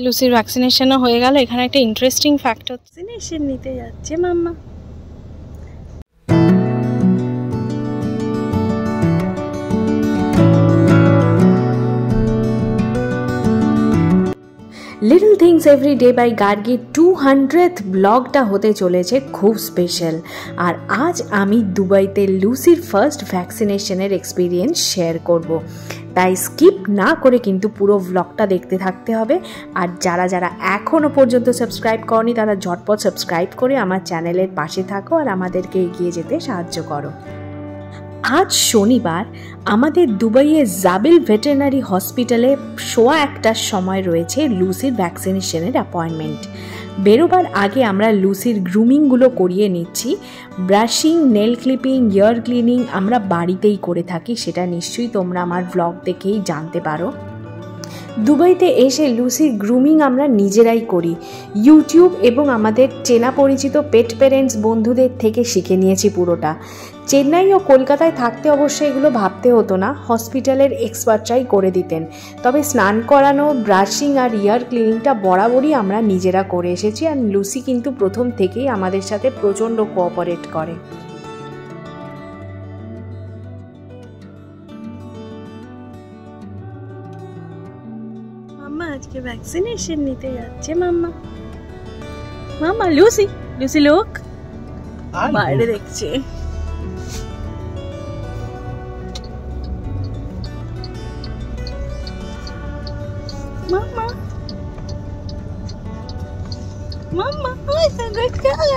লুসির ভ্যাকসিনেশনও হয়ে গেল। এখানে একটা ইন্টারেস্টিং ফ্যাক্ট হচ্ছে, ভ্যাকসিনেশন নিতে যাচ্ছে মাম্মা। Little things every day by Gargi 200th ব্লগটা হতে চলেছে খুব স্পেশাল। আর আজ আমি দুবাইতে লুসির ফার্স্ট ভ্যাকসিনেশনের এক্সপিরিয়েন্স শেয়ার করব, তাই স্কিপ না করে কিন্তু পুরো ব্লগটা দেখতে থাকতে হবে। আর যারা যারা এখনও পর্যন্ত সাবস্ক্রাইব করনি তারা ঝটপট সাবস্ক্রাইব করে আমার চ্যানেলের পাশে থাকো আর আমাদেরকে এগিয়ে যেতে সাহায্য করো। আজ শনিবার আমাদের দুবাইয়ে জাবিল ভেটেরিনারি হসপিটালে 1:15টার সময় রয়েছে লুসির ভ্যাকসিনেশনের অ্যাপয়েন্টমেন্ট। বেরোবার আগে আমরা লুসির গ্রুমিংগুলো করিয়ে নিচ্ছি। ব্রাশিং, নেল ক্লিপিং, ইয়ার ক্লিনিং আমরা বাড়িতেই করে থাকি, সেটা নিশ্চয়ই তোমরা আমার ব্লগ দেখেই জানতে পারো। দুবাইতে এসে লুসির গ্রুমিং আমরা নিজেরাই করি। ইউটিউব এবং আমাদের চেনা পরিচিত পেট প্যারেন্টস বন্ধুদের থেকে শিখে নিয়েছি পুরোটা। চেন্নাই ও কলকাতায় থাকতে অবশ্যই এগুলো ভাবতে হতো না, হসপিটালের এক্সপার্টরাই করে দিতেন। তবে স্নান করানো, ব্রাশিং আর ইয়ার ক্লিনিংটা বরাবরই আমরা নিজেরা করে এসেছি। আর লুসি কিন্তু প্রথম থেকেই আমাদের সাথে প্রচণ্ড কোঅপারেট করে। মাম্মা আজকে ভ্যাকসিনেশন নিতে যাচ্ছে মাম্মা। মাম্মা লুসি, লুসি লোক বাইরে দেখছে। Mama. Mama, oh, it's a good girl.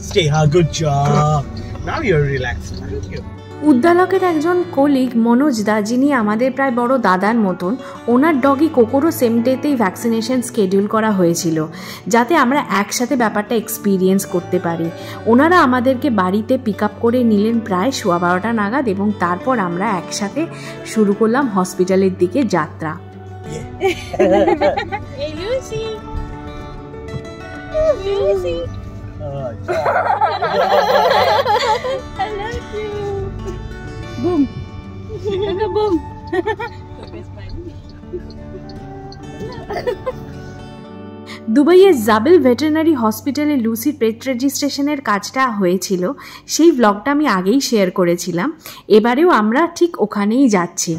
Stay. Good job. Now you're relaxed. Thank you. উদ্দালকের একজন কলিগ মনোজ দা, যিনি আমাদের প্রায় বড় দাদার মতন, ওনার ডগি কোকোরও সেম ডেতেই ভ্যাকসিনেশন শিডিউল করা হয়েছিল, যাতে আমরা একসাথে ব্যাপারটা এক্সপিরিয়েন্স করতে পারি। ওনারা আমাদেরকে বাড়িতে পিক আপ করে নিলেন প্রায় 12:15 নাগাদ এবং তারপর আমরা একসাথে শুরু করলাম হসপিটালের দিকে যাত্রা। Boom. Boom. দুবাইয়ের জাবিল ভেটেরিনারি হসপিটালে লুসির পেট রেজিস্ট্রেশনের কাজটা হয়েছিল, সেই ব্লগটা আমি আগেই শেয়ার করেছিলাম। এবারেও আমরা ঠিক ওখানেই যাচ্ছি।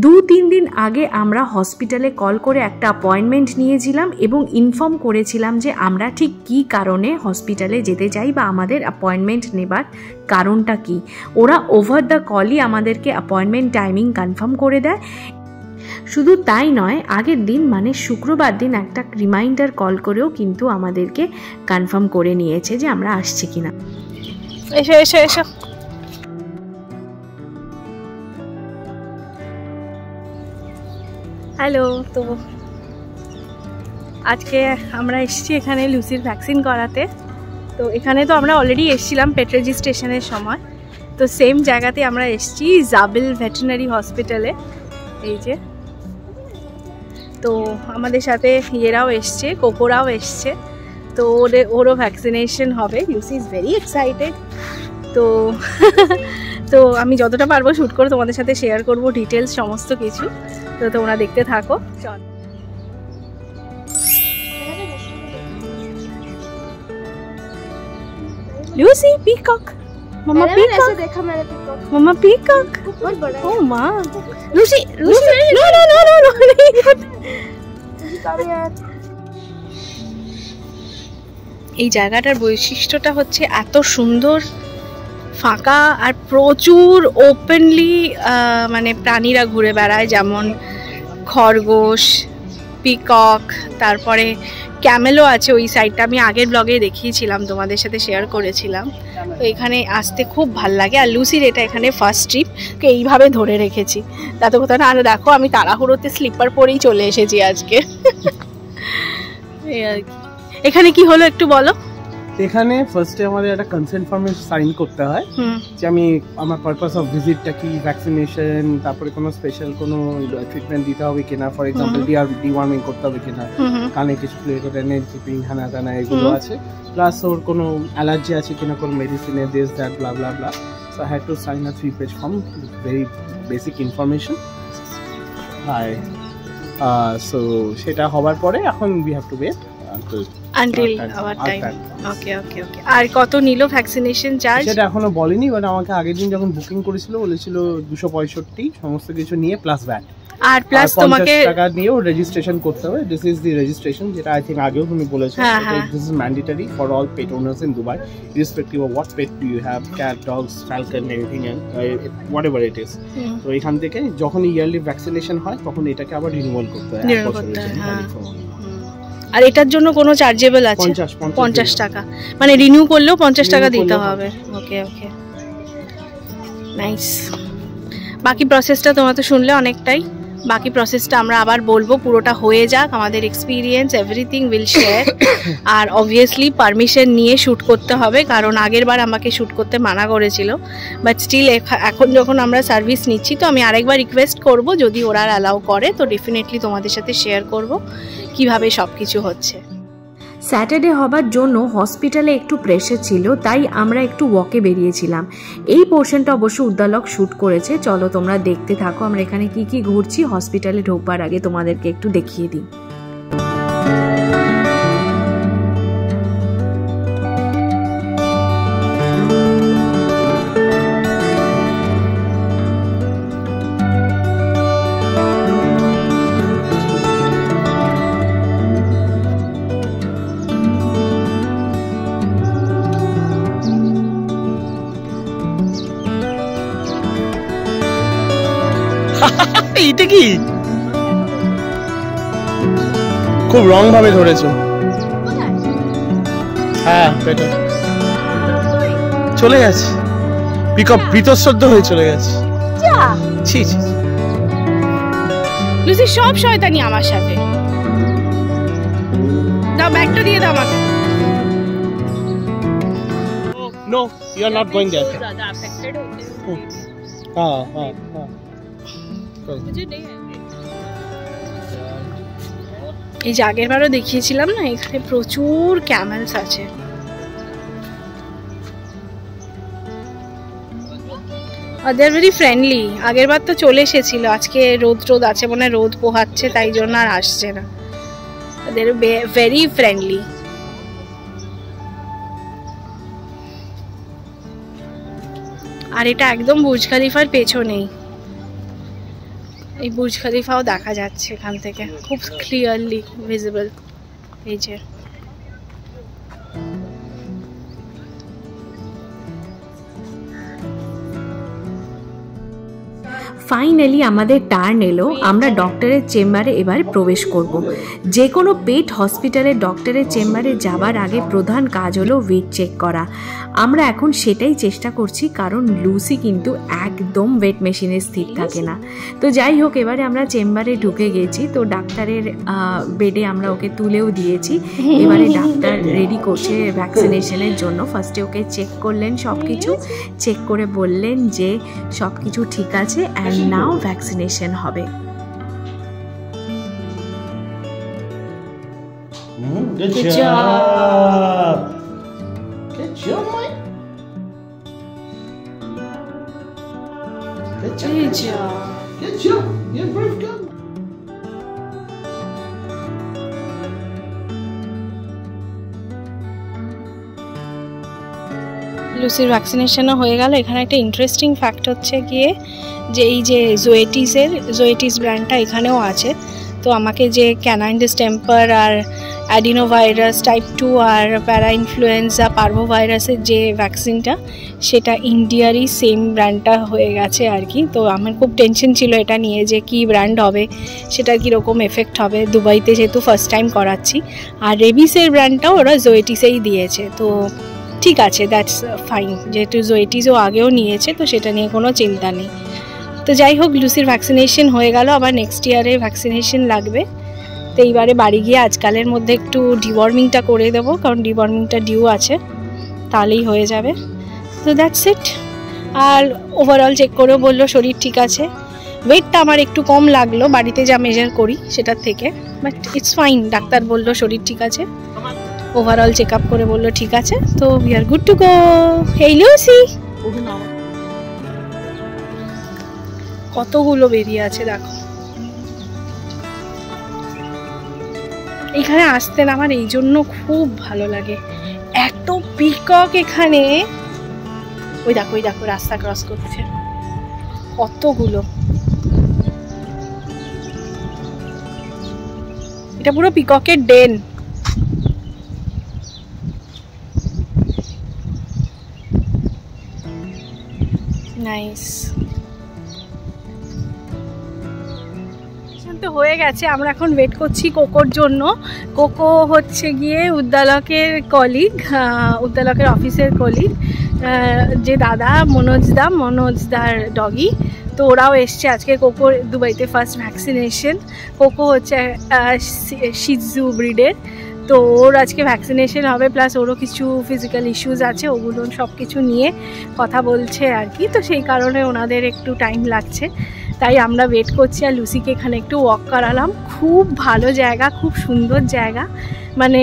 2-3 দিন আগে আমরা হসপিটালে কল করে একটা অ্যাপয়েন্টমেন্ট নিয়েছিলাম এবং ইনফর্ম করেছিলাম যে আমরা ঠিক কী কারণে হসপিটালে যেতে চাই বা আমাদের অ্যাপয়েন্টমেন্ট নেবার কারণটা কি। ওরা ওভার দ্য কলই আমাদেরকে অ্যাপয়েন্টমেন্ট টাইমিং কনফার্ম করে দেয়। শুধু তাই নয়, আগের দিন মানে শুক্রবার দিন একটা রিমাইন্ডার কল করেও কিন্তু আমাদেরকে কনফার্ম করে নিয়েছে যে আমরা আসছি কিনা। এসো এসো এসো। হ্যালো, তো আজকে আমরা এসেছি এখানে লুসির ভ্যাকসিন করাতে। তো এখানে তো আমরা অলরেডি এসেছিলাম পেট রেজিস্ট্রেশনের সময়, তো সেম জায়গাতে আমরা এসেছি জাবিল ভেটেরিনারি হসপিটালে। এই যে, তো আমাদের সাথে ইয়েরাও এসছে, কোকোরাও এসছে, তো ওরও ভ্যাকসিনেশন হবে। Lucy is very excited. তো আমি যতটা পারবো শ্যুট করে তোমাদের সাথে শেয়ার করব ডিটেলস সমস্ত কিছু, তো তোমরা দেখতে থাকো। চল लूसी पीकॉक, मम्मा पीकॉक देखा मैंने पीकॉक, मम्मा पीकॉक बहुत बड़ा है। ओ मां Lucy Lucy no no no no no नहीं यार। এই জায়গাটার বৈশিষ্ট্যটা হচ্ছে এত সুন্দর, ফাঁকা আর প্রচুর ওপেনলি মানে প্রাণীরা ঘুরে বেড়ায়, যেমন খরগোশ, পিকক, তারপরে ক্যামেলও আছে ওই সাইডটা। আমি আগের ব্লগে দেখিয়েছিলাম, তোমাদের সাথে শেয়ার করেছিলাম। তো এখানে আসতে খুব ভাল লাগে। আর লুসির এটা এখানে ফার্স্ট ট্রিপ, এইভাবে ধরে রেখেছি তাতে কোথাও না। আর দেখো আমি তাড়াহুড়োতে স্লিপার পরেই চলে এসেছি আজকে। এই আর কি। এখানে কি হলো একটু বলো। এখানে ফার্স্টে আমাদের একটা কনসেন্ট ফর্মে সাইন করতে হয় যে আমি আমার পারপাস অফ ভিজিটটা কি, ভ্যাকসিনেশন, তারপরে কোনো স্পেশাল কোনো ট্রিটমেন্ট দিতে হবে কিনা, ফর এক্সাম্পল ডিওয়ার্মিং করতে হবে কিনা, কানে কিছু কিপিং হানা টানা এগুলো আছে, প্লাস ওর কোনো অ্যালার্জি আছে কিনা কোনো মেডিসিনে, this that blah blah blah. So I had to sign a 3-page form, very basic information. Hi so সেটা হওয়ার পরে এখন we have to wait until our time. Okay. আর কত নিল ভ্যাকসিনেশন চার্জ? সেটা এখনো বলেনি, বাট আমাকে আগের দিন যখন বুকিং করেছিল বলেছিল 265 সমস্ত কিছু নিয়ে প্লাস ভ্যাট, আর প্লাস তোমাকে 50 টাকা নিয়েও রেজিস্ট্রেশন করতে হবে। দিস ইজ দি রেজিস্ট্রেশন, যেটা আই থিংক আগেও তুমি বলেছো। This is mandatory for all pet owners in Dubai, irrespective of what pet do you have, cat, dogs, falcon, anything and whatever it is. তো এখান থেকে যখন ইয়ারলি ভ্যাকসিনেশন হয় তখন এটাকে আবার রিনিউয়াল করতে হয় এক বছরের জন্য। আর এটার জন্য কোনো চার্জেবল আছে? 50 টাকা, মানে রিনিউ করলেও 50 টাকা দিতে হবে। Okay nice. বাকি প্রসেসটা তোমরা তো শুনলে অনেকটাই, বাকি প্রসেসটা আমরা আবার বলবো, পুরোটা হয়ে যাক, আমাদের এক্সপিরিয়েন্স এভরিথিং উইল শেয়ার। আর অবভিয়াসলি পারমিশন নিয়ে শ্যুট করতে হবে, কারণ আগের বার আমাকে শ্যুট করতে মানা করেছিল, বাট স্টিল এখন যখন আমরা সার্ভিস নিচ্ছি তো আমি আরেকবার রিকোয়েস্ট করব, যদি ওরা অ্যালাউ করে তো ডেফিনেটলি তোমাদের সাথে শেয়ার করব কিভাবে সব কিছু হচ্ছে। স্যাটারডে হবার জন্য হসপিটালে একটু প্রেশার ছিল, তাই আমরা একটু ওয়াকে বেরিয়েছিলাম। এই পোর্শনটা অবশ্য উদ্দালক শ্যুট করেছে, চলো তোমরা দেখতে থাকো আমরা এখানে কি ঘুরছি। হসপিটালে ঢোকবার আগে তোমাদেরকে একটু দেখিয়ে দিই। এইটা কি খুব রং ভাবে ধরেছো? হ্যাঁ পেটে চলে গেছে, পিকআপ বিতশ্রদ্ধ হয়ে চলে গেছে। ছি লুসি সব শয়তানি আমার সাথে। দাও ব্যাগটা দিয়ে দাও আমাকে। No you are not going there. ज्यादा अफेक्टेड होते हैं। हां এই যে আগের বারও দেখিয়েছিলাম না, এখানে প্রচুর ক্যামেলস আছে। আর দে আর ভেরি ফ্রেন্ডলি। আগের বার তো চলে এসেছিল, আজকে রোদ আছে মনে, রোদ পোহাচ্ছে তাই জন্য আর আসছে না। দে আর ভেরি ফ্রেন্ডলি। আর এটা একদম বুর্জ খলিফার পেছনেই, এই বুর্জ খলিফাও দেখা যাচ্ছে এখান থেকে খুব ক্লিয়ারলি ভিজিবল। এই যে ফাইনালি আমাদের টার্ন এলো, আমরা ডক্টরের চেম্বারে এবার প্রবেশ করব। যে কোনো পেট হসপিটালে ডক্টরের চেম্বারে যাবার আগে প্রধান কাজ হলো ওয়েট চেক করা। আমরা এখন সেটাই চেষ্টা করছি, কারণ লুসি কিন্তু একদম ওয়েট মেশিনে স্থির থাকে না। তো যাই হোক, এবারে আমরা চেম্বারে ঢুকে গেছি, তো ডাক্তারের বেডে আমরা ওকে তুলেও দিয়েছি। এবারে ডাক্তার রেডি করছে ভ্যাকসিনেশনের জন্য। ফার্স্টে ওকে চেক করলেন, সব কিছু চেক করে বললেন যে সব কিছু ঠিক আছে, অ্যান্ড নাও ভ্যাকসিনেশন হবে। Good job. Good job, Mike. Good job. Good job. You're very good. লুসির ভ্যাকসিনেশনও হয়ে গেল। এখানে একটা ইন্টারেস্টিং ফ্যাক্ট হচ্ছে গিয়ে যে এই যে জোয়েটিস ব্র্যান্ডটা এখানেও আছে। তো আমাকে যে ক্যানাইন ডিস্টেম্পার আর অ্যাডিনোভাইরাস টাইপ 2 আর প্যারা ইনফ্লুয়েঞ্জা পার্ভোভাইরাসের যে ভ্যাকসিনটা, সেটা ইন্ডিয়ারই সেম ব্র্যান্ডটা হয়ে গেছে আর কি। তো আমার খুব টেনশন ছিল এটা নিয়ে যে কি ব্র্যান্ড হবে, সেটা কীরকম এফেক্ট হবে, দুবাইতে যেহেতু ফার্স্ট টাইম করাচ্ছি। আর রেবিসের ব্র্যান্ডটাও ওরা জোয়েটিসেই দিয়েছে, তো ঠিক আছে, দ্যাটস ফাইন। যেহেতু জোয়েটিসও আগেও নিয়েছে তো সেটা নিয়ে কোনো চিন্তা নেই। তো যাই হোক, লুসির ভ্যাকসিনেশন হয়ে গেল, আবার নেক্সট ইয়ারে ভ্যাকসিনেশন লাগবে। তো এইবারে বাড়ি গিয়ে আজকালের মধ্যে একটু ডিওয়ার্মিংটা করে দেবো, কারণ ডিওয়ার্মিংটা ডিউ আছে, তাহলেই হয়ে যাবে। তো দ্যাটস ইট। আর ওভারঅল চেক করেও বললো শরীর ঠিক আছে। ওয়েটটা আমার একটু কম লাগলো বাড়িতে যা মেজার করি সেটার থেকে, বাট ইটস ফাইন। ডাক্তার বললো শরীর ঠিক আছে, ওভারঅল চেক আপ করে বললো ঠিক আছে, তো we are good to go. এই লুসি কতগুলো বেরিয়ে আছে দেখো। এখানে আসতে না আমার এই জন্য খুব ভালো লাগে, এত পিকক এখানে। ওই দেখো ওই দেখো রাস্তা ক্রস করছে কতগুলো। এটা পুরো পিককের ডেন। নাইস। তো হয়ে গেছে, আমরা এখন ওয়েট করছি কোকোর জন্য। কোকো হচ্ছে গিয়ে উদ্দালকের কলিগ, উদ্দালকের অফিসের কলিগ, যে দাদা মনোজদার ডগি। তো ওরাও এসছে আজকে। কোকোর দুবাইতে ফার্স্ট ভ্যাকসিনেশন। কোকো হচ্ছে শিজু ব্রিডের, তো ওর আজকে ভ্যাকসিনেশন হবে, প্লাস ওরও কিছু ফিজিক্যাল ইস্যুস আছে, ওগুলো সব কিছু নিয়ে কথা বলছে আর কি। তো সেই কারণে ওনাদের একটু টাইম লাগছে, তাই আমরা ওয়েট করছি। আর লুসিকে এখানে একটু ওয়াক করালাম। খুব ভালো জায়গা, খুব সুন্দর জায়গা, মানে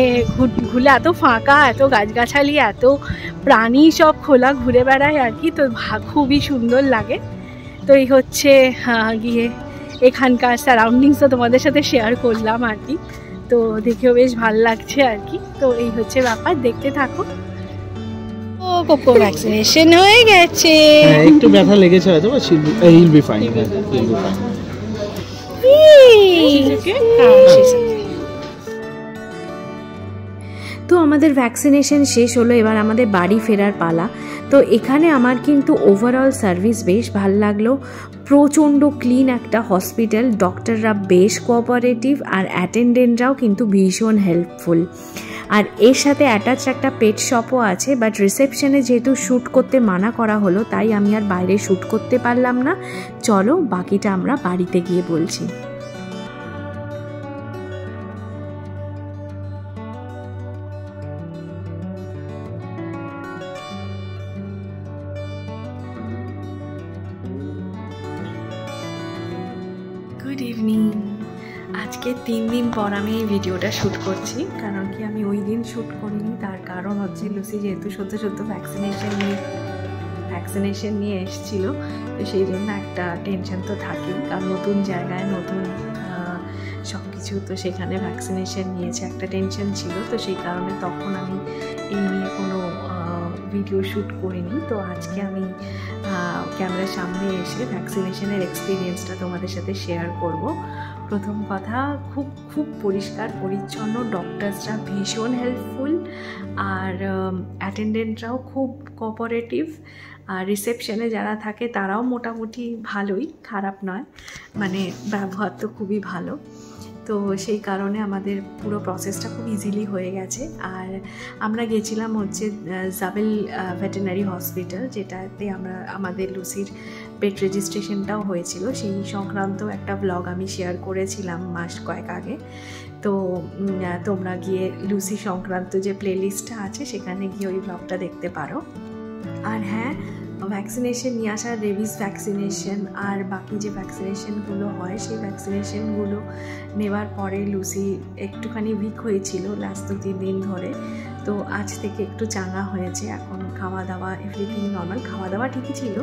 ঘুরে এত ফাঁকা, এত গাছগাছালি, এত প্রাণী সব খোলা ঘুরে বেড়ায় আর কি। তো খুবই সুন্দর লাগে। তো এই হচ্ছে গিয়ে এখানকার সারাউন্ডিংসও তোমাদের সাথে শেয়ার করলাম আর কি। তো দেখেও বেশ ভালো লাগছে আর কি। তো এই হচ্ছে ব্যাপার, দেখতে থাকো। ও কোকো ভ্যাকসিনেশন হয়ে গেছে। একটু ব্যথা লেগেছে হয়তো, বাট হিল বি ফাইন। তো আমাদের ভ্যাকসিনেশন শেষ হলো, এবার আমাদের বাড়ি ফেরার পালা। তো এখানে আমার কিন্তু ওভারঅল সার্ভিস বেশ ভালো লাগলো। প্রচণ্ড ক্লিন একটা হসপিটাল, ডক্টররা বেশ কোঅপারেটিভ, আর অ্যাটেন্ডেন্টরাও কিন্তু ভীষণ হেল্পফুল। আর এর সাথে অ্যাটাচ একটা পেট শপও আছে, বাট রিসেপশনে যেহেতু শ্যুট করতে মানা করা হলো, তাই আমি আর বাইরে শ্যুট করতে পারলাম না। চলো বাকিটা আমরা বাড়িতে গিয়ে বলছি। Good evening. আজকে 3 দিন পর আমি এই ভিডিওটা শ্যুট করছি, কারণ কি আমি ওই দিন শ্যুট করিনি, তার কারণ হচ্ছে লুসি যেহেতু সদ্য ভ্যাকসিনেশন নিয়ে এসেছিলো, তো সেই জন্য একটা টেনশন তো থাকেই, কারণ নতুন জায়গায় নতুন সব কিছু, তো সেখানে ভ্যাকসিনেশন নিয়েছে, একটা টেনশন ছিল। তো সেই কারণে তখন আমি এই নিয়ে কোনো ভিডিও শ্যুট করিনি। তো আজকে আমি ক্যামেরার সামনে এসে ভ্যাকসিনেশনের এক্সপিরিয়েন্সটা তোমাদের সাথে শেয়ার করব। প্রথম কথা, খুব পরিষ্কার পরিচ্ছন্ন, ডক্টরসরা ভীষণ হেল্পফুল, আর অ্যাটেন্ডেন্টরাও খুব কোঅপারেটিভ, আর রিসেপশনে যারা থাকে তারাও মোটামুটি ভালোই, খারাপ নয়, মানে ব্যবহার তো খুবই ভালো। তো সেই কারণে আমাদের পুরো প্রসেসটা খুব ইজিলি হয়ে গেছে। আর আমরা গেছিলাম হচ্ছে জাবেল ভেটেরিনারি হসপিটাল, যেটাতে আমাদের লুসির পেট রেজিস্ট্রেশনটাও হয়েছিল, সেই সংক্রান্ত একটা ব্লগ আমি শেয়ার করেছিলাম মাস কয়েক আগে। তো তোমরা গিয়ে লুসি সংক্রান্ত যে প্লেলিস্টটা আছে সেখানে গিয়ে ওই ব্লগটা দেখতে পারো। আর হ্যাঁ, ভ্যাকসিনেশন নিয়ে আসা, রেবিস ভ্যাকসিনেশন আর বাকি যে ভ্যাকসিনেশনগুলো হয়, সেই ভ্যাকসিনেশনগুলো নেওয়ার পরে লুসি একটুখানি উইক হয়েছিল লাস্ট 2-3 দিন ধরে। তো আজ থেকে একটু চাঙ্গা হয়েছে, এখন খাওয়া দাওয়া এভরিথিং নর্মাল। খাওয়া দাওয়া ঠিকই ছিল,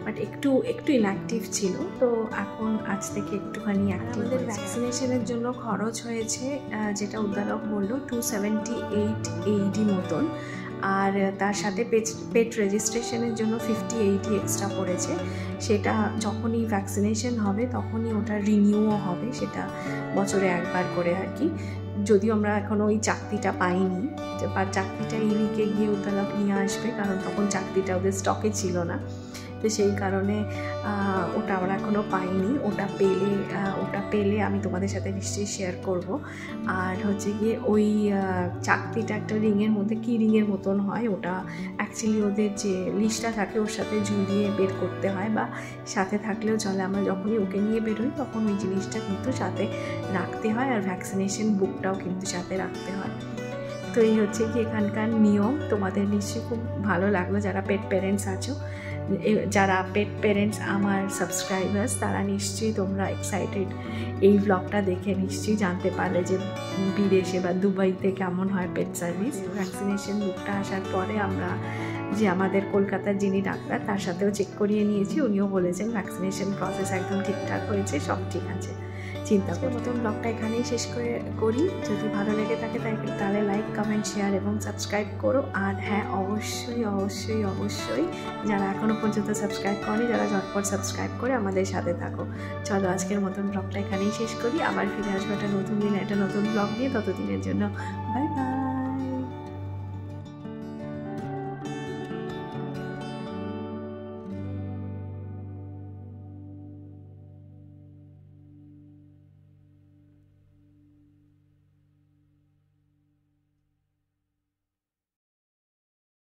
বাট একটু ইনঅ্যাক্টিভ ছিল। তো এখন আজ থেকে একটুখানি অ্যাক্টিভ। আমাদের ভ্যাকসিনেশনের জন্য খরচ হয়েছে, যেটা উদ্দালক বললো, 278 AED মতন। আর তার সাথে পেট রেজিস্ট্রেশনের জন্য 50 AED এক্সট্রা পড়েছে। সেটা যখনই ভ্যাকসিনেশন হবে তখনই ওটা রিনিউও হবে, সেটা বছরে একবার করে আর কি। যদিও আমরা এখনও ওই চাকতিটা পাইনি, চাকতিটা এই উইকে গিয়ে উদ্দালক নিয়ে আসবে, কারণ তখন চাকতিটা ওদের স্টকে ছিল না। তো সেই কারণে ওটা আমরা এখনও পাইনি। ওটা পেলে আমি তোমাদের সাথে নিশ্চয়ই শেয়ার করব। আর হচ্ছে গিয়ে ওই চাকতিটা একটা রিংয়ের মধ্যে, কি রিংয়ের মতন হয়, ওটা অ্যাকচুয়ালি ওদের যে লিস্টটা থাকে ওর সাথে ঝুলিয়ে বের করতে হয়, বা সাথে থাকলেও চলে। আমরা যখনই ওকে নিয়ে বেরোই তখন ওই জিনিসটা কিন্তু সাথে রাখতে হয়, আর ভ্যাকসিনেশন বুকটাও কিন্তু সাথে রাখতে হয়। তো এই হচ্ছে কি এখানকার নিয়ম। তোমাদের নিশ্চয়ই খুব ভালো লাগলো যারা পেট প্যারেন্টস আছো, যারা পেট প্যারেন্টস আমার সাবস্ক্রাইবার্স, তারা নিশ্চয়ই তোমরা এক্সাইটেড এই ব্লগটা দেখে নিশ্চয়ই জানতে পারলে যে বিদেশে বা দুবাইতে কেমন হয় পেট সার্ভিস। ভ্যাকসিনেশন বুকটা আসার পরে আমরা যে আমাদের কলকাতার যিনি ডাক্তার তার সাথেও চেক করিয়ে নিয়েছি, উনিও বলেছেন ভ্যাকসিনেশন প্রসেস একদম ঠিকঠাক হয়েছে, সব ঠিক আছে, চিন্তা করার মতন। ব্লগটা এখানেই শেষ করি। যদি ভালো লেগে থাকে তাহলে লাইক, কমেন্ট, শেয়ার এবং সাবস্ক্রাইব করো। আর হ্যাঁ, অবশ্যই অবশ্যই অবশ্যই যারা এখনও পর্যন্ত সাবস্ক্রাইব করেনি, যারা ঝটপট সাবস্ক্রাইব করে আমাদের সাথে থাকো। চলো আজকের মতন ব্লগটা এখানেই শেষ করি। আবার ফিরে আসবো একটা নতুন দিনে একটা নতুন ব্লগ নিয়ে। ততদিনের জন্য বাই বাই।